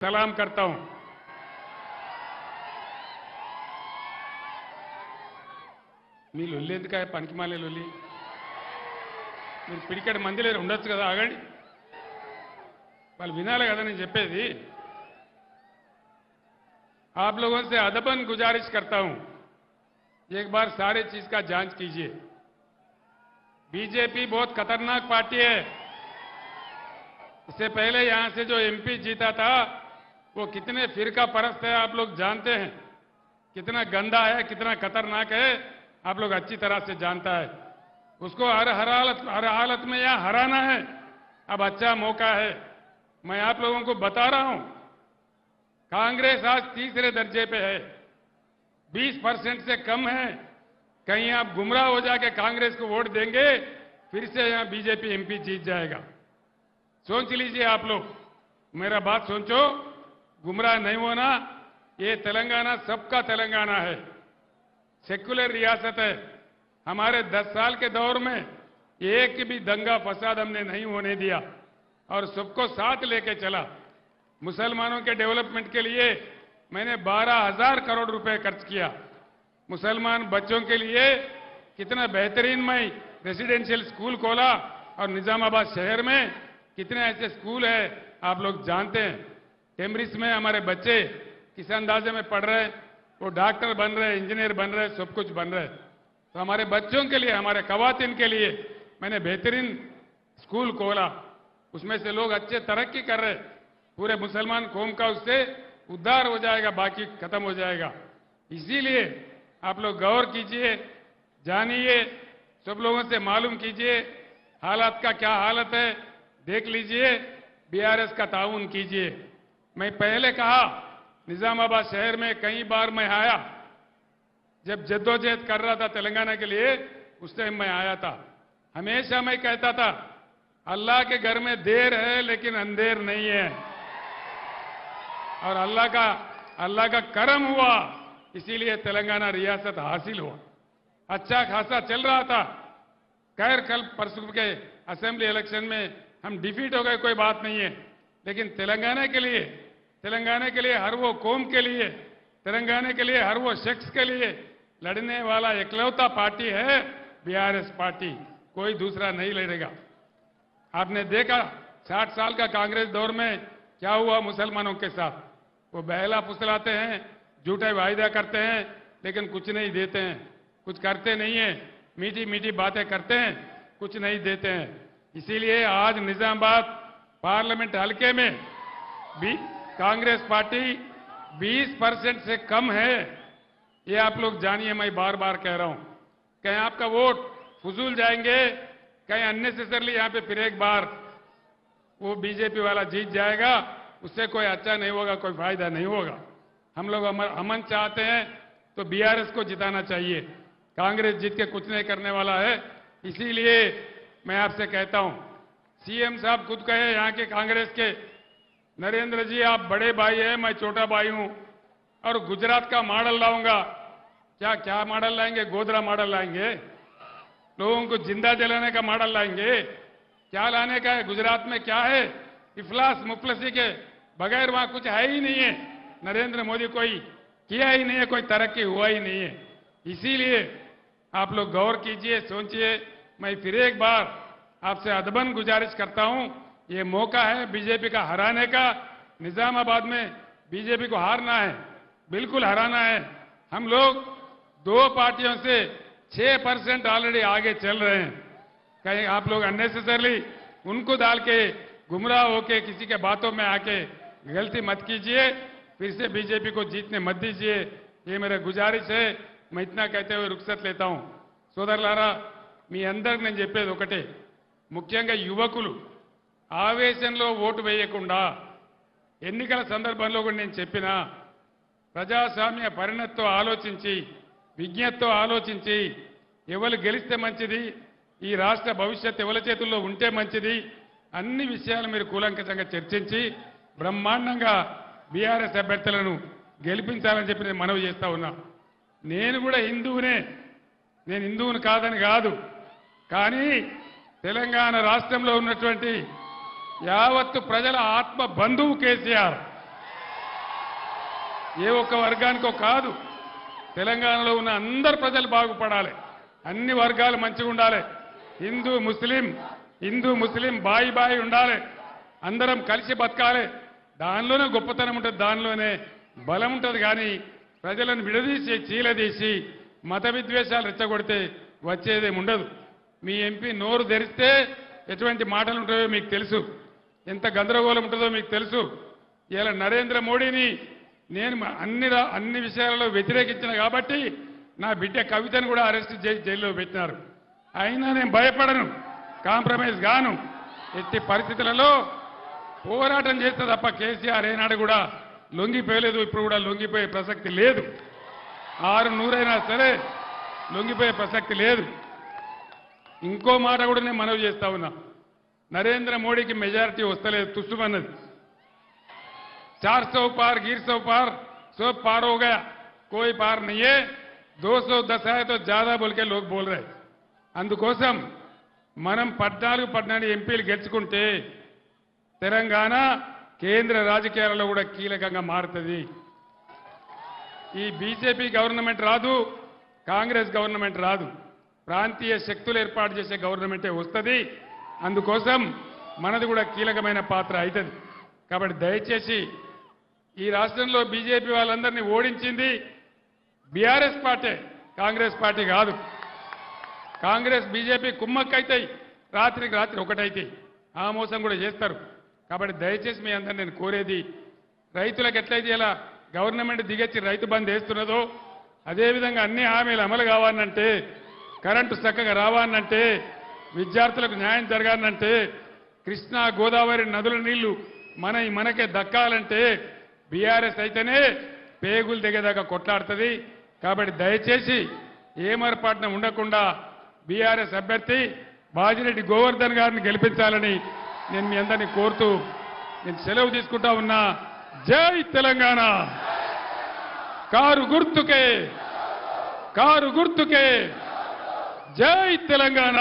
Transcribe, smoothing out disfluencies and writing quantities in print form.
सलाम करता हूं। మీ లొల్లి ఎందుకు పనికిమాలే లొల్లి మీరు పిడికెడు మంది లేరు ఉండొచ్చు కదా ఆగండి వాళ్ళు వినాలి కదా నేను చెప్పేది आप लोगों से अदबन गुजारिश करता हूं एक बार सारे चीज का जांच कीजिए बीजेपी बहुत खतरनाक पार्टी है इससे पहले यहां से जो एमपी जीता था वो कितने फिरका परस्त है आप लोग जानते हैं कितना गंदा है कितना खतरनाक है आप लोग अच्छी तरह से जानता है उसको हर हालत में यहां हराना है अब अच्छा मौका है मैं आप लोगों को बता रहा हूं कांग्रेस आज तीसरे दर्जे पे है 20% से कम है कहीं आप गुमराह हो जाके कांग्रेस को वोट देंगे फिर से यहां बीजेपी एमपी जीत जाएगा सोच लीजिए आप लोग मेरा बात सोचो गुमराह नहीं होना ये तेलंगाना सबका तेलंगाना है सेक्युलर रियासत है हमारे 10 साल के दौर में एक भी दंगा फसाद हमने नहीं होने दिया और सबको साथ लेके चला मुसलमानों के डेवलपमेंट के लिए मैंने 12,000 करोड़ रुपए खर्च किया मुसलमान बच्चों के लिए कितना बेहतरीन मैं रेसिडेंशियल स्कूल खोला और निजामाबाद शहर में कितने ऐसे स्कूल है आप लोग जानते हैं टेमरिस में हमारे बच्चे किस अंदाजे में पढ़ रहे वो डॉक्टर बन रहे इंजीनियर बन रहे सब कुछ बन रहे तो हमारे बच्चों के लिए हमारे खवातीन के लिए मैंने बेहतरीन स्कूल खोला उसमें से लोग अच्छे तरक्की कर रहे पूरे मुसलमान कौम का उससे उद्धार हो जाएगा बाकी खत्म हो जाएगा इसीलिए आप लोग गौर कीजिए जानिए सब लोगों से मालूम कीजिए हालात का क्या हालत है देख लीजिए बीआरएस का ताउन कीजिए मैं पहले कहा निजामाबाद शहर में कई बार मैं आया जब जद्दोजहद कर रहा था तेलंगाना के लिए उस टाइम मैं आया था हमेशा मैं कहता था अल्लाह के घर में देर है लेकिन अंधेर नहीं है और अल्लाह का करम हुआ इसीलिए तेलंगाना रियासत हासिल हुआ अच्छा खासा चल रहा था खैर कल परसों के असेंबली इलेक्शन में हम डिफीट हो गए कोई बात नहीं है लेकिन तेलंगाना के लिए हर वो कौम के लिए तेलंगाना के लिए हर वो शख्स के लिए लड़ने वाला इकलौता पार्टी है बीआरएस पार्टी कोई दूसरा नहीं लड़ेगा आपने देखा 60 साल का कांग्रेस दौर में क्या हुआ मुसलमानों के साथ वो बहला फुसलाते हैं झूठे वायदा करते हैं लेकिन कुछ नहीं देते हैं कुछ करते नहीं है मीठी मीठी बातें करते हैं कुछ नहीं देते हैं इसीलिए आज निजामाबाद पार्लियामेंट हलके में भी कांग्रेस पार्टी 20% से कम है ये आप लोग जानिए मैं बार बार कह रहा हूं कहीं आपका वोट फजूल जाएंगे कहीं अननेसेसरली यहां पे फिर एक बार वो बीजेपी वाला जीत जाएगा उससे कोई अच्छा नहीं होगा कोई फायदा नहीं होगा हम लोग अमन चाहते हैं तो बीआरएस को जिताना चाहिए कांग्रेस जीत के कुछ नहीं करने वाला है इसीलिए मैं आपसे कहता हूं सीएम साहब खुद कहे यहां के कांग्रेस के नरेंद्र जी आप बड़े भाई हैं मैं छोटा भाई हूं और गुजरात का मॉडल लाऊंगा क्या क्या मॉडल लाएंगे गोधरा मॉडल लाएंगे लोगों को जिंदा जलाने का मॉडल लाएंगे क्या लाने का है गुजरात में क्या है इफलास मुफलसी के बगैर वहां कुछ है ही नहीं है नरेंद्र मोदी कोई किया ही नहीं है कोई तरक्की हुआ ही नहीं है इसीलिए आप लोग गौर कीजिए सोचिए मैं फिर एक बार आपसे अदबन गुजारिश करता हूं ये मौका है बीजेपी का हराने का निजामाबाद में बीजेपी को हारना है बिल्कुल हराना है हम लोग दो पार्टियों से 6% ऑलरेडी आगे चल रहे हैं कहीं आप लोग अननेसेसरली उनको डाल के गुमराह होके किसी के बातों में आके गलती मत कीजिए फिर से बीजेपी को जीतने मत दीजिए ये मेरा गुजारिश है मैं इतना कहते हुए रुखसत लेता हूं సోదరులారా మీ అందరికి నేను చెప్పేది ఒకటే ముఖ్యంగా యువకులు ఆవేశంలో ఓటు వేయకుండా ఎన్నికల సందర్భంలో కూడా నేను చెప్పినా ప్రజాస్వామ్య పరిణతితో ఆలోచించి విజ్ఞతతో ఆలోచించి ఎవరు గెలిస్తే మంచిది ఈ రాష్ట్ర భవిష్యత్తు ఎవరి చేతుల్లో ఉంటే మంచిది అన్ని విషయాలు మీరు కూలంకషంగా చర్చించి బ్రహ్మాండంగా బీఆర్ఎస్ అభ్యర్థులను గెలిపించాలని చెప్పి నేను మనవి చేస్తా ఉన్నా నేను కూడా హిందువునే నేను హిందువుని కాదని కాదు కానీ తెలంగాణ రాష్ట్రంలో ఉన్నటువంటి యావత్తు ప్రజల ఆత్మ బంధువు కేసీఆర్ ఏ ఒక్క వర్గానికో కాదు, తెలంగాణలో ఉన్న అందరు ప్రజలు బాగుపడాలి, అన్ని వర్గాలు మంచిగా ఉండాలి, హిందూ ముస్లిం బాయి బాయి ఉండాలి, అందరం కలిసి బతకాలి. దానిలోనే గొప్పతనం ఉంటుంది, దానిలోనే బలం ఉంటుంది. కానీ ప్రజలను విడదీసి చీలదీసి మత విద్వేషాలు రెచ్చగొడితే వచ్చేదేం ఉండదు. మీ ఎంపీ నోరు తెరిస్తే ఎటువంటి మాటలు ఉంటాయో మీకు తెలుసు, ఎంత గందరగోళం ఉంటుందో మీకు తెలుసు. ఇలా నరేంద్ర మోడీని నేను అన్ని విషయాలలో వ్యతిరేకించిన కాబట్టి నా బిడ్డ కవితను కూడా అరెస్ట్ చేసి జైల్లో పెట్టినారు. అయినా నేను భయపడను, కాంప్రమైజ్ గాను. ఎట్టి పరిస్థితులలో పోరాటం చేస్తే తప్ప కేసీఆర్ ఏనాడు కూడా లొంగిపోయలేదు, ఇప్పుడు కూడా లొంగిపోయే ప్రసక్తి లేదు. 600 సరే లొంగిపోయే ప్రసక్తి లేదు. ఇంకో మాట కూడా నేను మనవి చేస్తా ఉన్నా, నరేంద్ర మోడీకి మెజారిటీ వస్తలేదు, తుస్సుమన్నది. 400 पार गिर 100 पार 100 पार हो गया, कोई पार नहीं है, 210 है तो ज्यादा बोल के लोग बोल रहे. అందుకోసం మనం 14 ఎంపీలు గెలుచుకుంటే తెలంగాణ కేంద్ర రాజకీయాలలో కూడా కీలకంగా మారుతుంది. ఈ బీజేపీ గవర్నమెంట్ రాదు, కాంగ్రెస్ గవర్నమెంట్ రాదు, ప్రాంతీయ శక్తులు ఏర్పాటు చేసే గవర్నమెంటే వస్తుంది. అందుకోసం మనది కూడా కీలకమైన పాత్ర అవుతుంది. కాబట్టి దయచేసి ఈ రాష్ట్రంలో బీజేపీ వాళ్ళందరినీ ఓడించింది బీఆర్ఎస్ పార్టీ, కాంగ్రెస్ పార్టీ కాదు. కాంగ్రెస్ బీజేపీ కుమ్మక్కైతాయి, రాత్రికి రాత్రి ఒకటైతాయి, ఆ మోసం కూడా చేస్తారు. కాబట్టి దయచేసి మీ అందరిని నేను కోరేది, రైతులకు ఎట్లయితే ఇలా గవర్నమెంట్ దిగొచ్చి రైతు బంద్ వేస్తున్నదో అదేవిధంగా అన్ని హామీలు అమలు కావాలంటే, కరెంటు చక్కగా రావాలంటే, విద్యార్థులకు న్యాయం జరగాలంటే, కృష్ణా గోదావరి నదుల నీళ్లు మనకే దక్కాలంటే బీఆర్ఎస్ అయితేనే పేగులు దిగేదాకా కొట్లాడుతుంది. కాబట్టి దయచేసి ఏమరపాటున ఉండకుండా బీఆర్ఎస్ అభ్యర్థి బాజిరెడ్డి గోవర్ధన్ గారిని గెలిపించాలని నేను మీ అందరినీ కోరుతూ నేను సెలవు తీసుకుంటా ఉన్నా. జై తెలంగాణ. కారు గుర్తుకే జై తెలంగాణ.